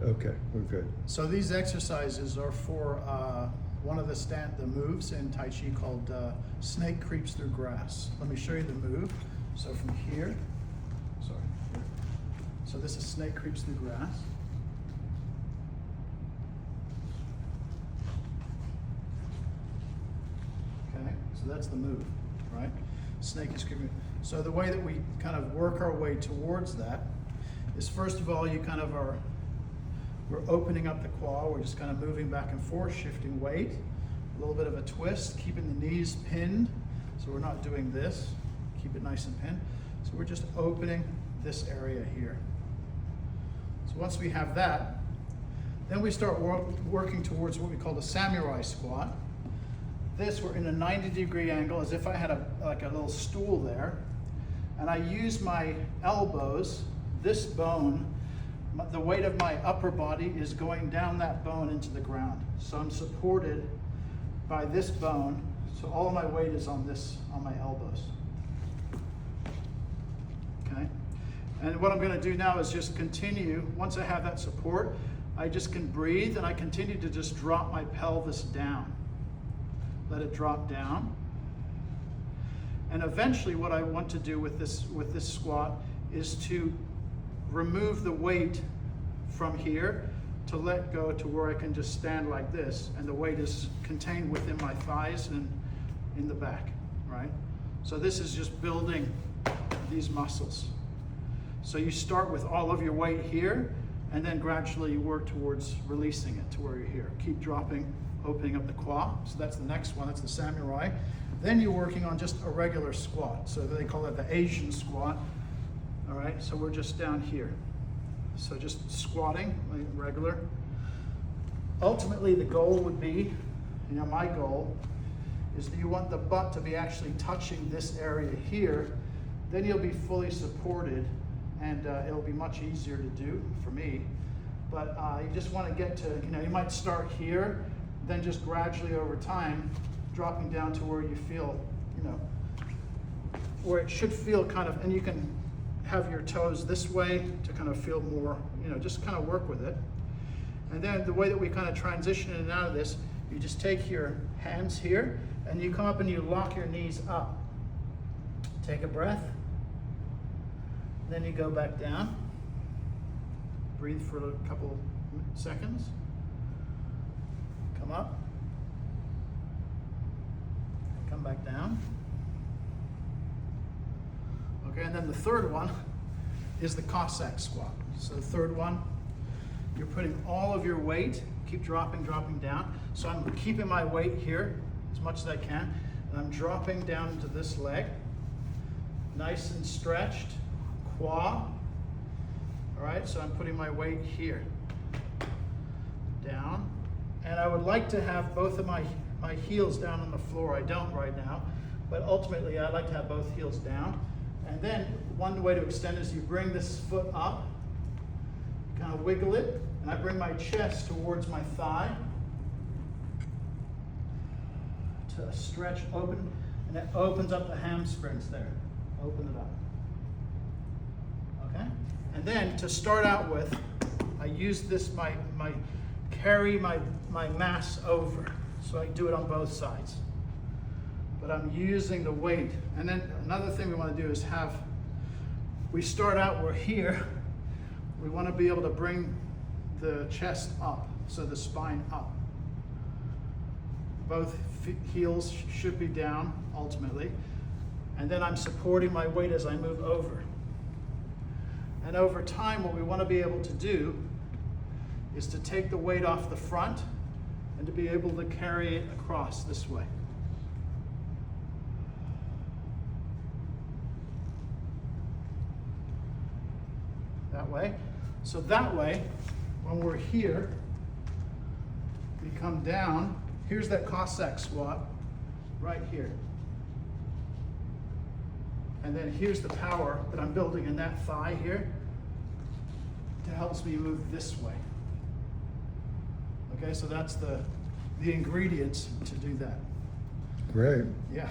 Okay, we're good. So these exercises are for one of the moves in Tai Chi called snake creeps through grass. Let me show you the move. So from here, sorry. So this is snake creeps through grass. Okay, so that's the move, right? Snake is creeping. So the way that we kind of work our way towards that is, first of all, you kind of we're opening up the quad. We're just kind of moving back and forth, shifting weight, a little bit of a twist, keeping the knees pinned. So we're not doing this, keep it nice and pinned. So we're just opening this area here. So once we have that, then we start working towards what we call the samurai squat. This, we're in a 90-degree angle, as if I had like a little stool there. And I use my elbows, this bone, the weight of my upper body is going down that bone into the ground. So I'm supported by this bone. So all of my weight is on my elbows. Okay? And what I'm gonna do now is just continue, once I have that support, I just can breathe and I continue to just drop my pelvis down. Let it drop down. And eventually what I want to do with this squat is to remove the weight from here to let go to where I can just stand like this, and the weight is contained within my thighs and in the back, right? So this is just building these muscles. So you start with all of your weight here, and then gradually work towards releasing it to where you're here. Keep dropping, opening up the quad. So that's the next one, that's the samurai. Then you're working on just a regular squat. So they call it the Asian squat. All right, so we're just down here. So just squatting, like regular. Ultimately, the goal would be, my goal is that you want the butt to be actually touching this area here. Then you'll be fully supported, and it'll be much easier to do for me. But you just want to get to, you might start here, then just gradually over time, dropping down to where you feel, where it should feel kind of, and you can have your toes this way to kind of feel more, just kind of work with it. And then the way that we kind of transition in and out of this, you just take your hands here and you come up and you lock your knees up. Take a breath. Then you go back down. Breathe for a couple seconds. Come up. Come back down. Okay, and then the third one is the Cossack squat. So the third one, you're putting all of your weight, keep dropping down. So I'm keeping my weight here as much as I can, and I'm dropping down into this leg. Nice and stretched, quad. All right, so I'm putting my weight here, down. And I would like to have both of my heels down on the floor. I don't right now, but ultimately I'd like to have both heels down. And then one way to extend is you bring this foot up, kind of wiggle it, and I bring my chest towards my thigh to stretch open, and it opens up the hamstrings there. Open it up. Okay? And then to start out with, I use this, carry my mass over. So I do it on both sides. But I'm using the weight. And then another thing we want to do is we start out, we're here. We want to be able to bring the chest up, so the spine up. Both heels should be down, ultimately. And then I'm supporting my weight as I move over. And over time, what we want to be able to do is to take the weight off the front and to be able to carry it across this way. That way. So that way, when we're here, we come down. Here's that Cossack squat right here. And then here's the power that I'm building in that thigh here to help me move this way. Okay, so that's the ingredients to do that. Great. Yeah.